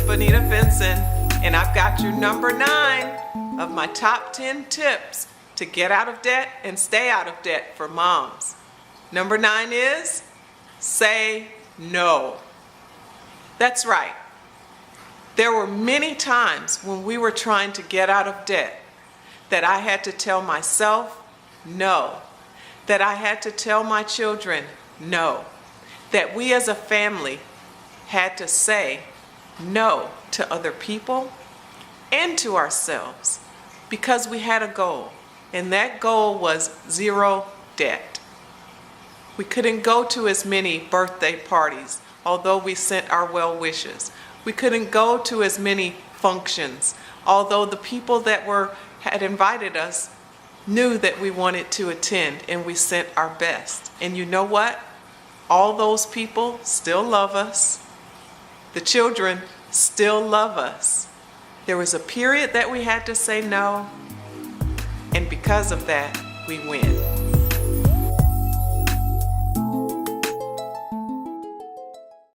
Bonita Vinson, and I've got your number 9 of my top 10 tips to get out of debt and stay out of debt for moms. Number 9 is say no. That's right. There were many times when we were trying to get out of debt that I had to tell myself no, that I had to tell my children no, that we as a family had to say no to other people and to ourselves because we had a goal, and that goal was 0 debt. We couldn't go to as many birthday parties, although we sent our well wishes. We couldn't go to as many functions, although the people that had invited us knew that we wanted to attend, and we sent our best. And you know what? All those people still love us. The children still love us. There was a period that we had to say no, and because of that, we win.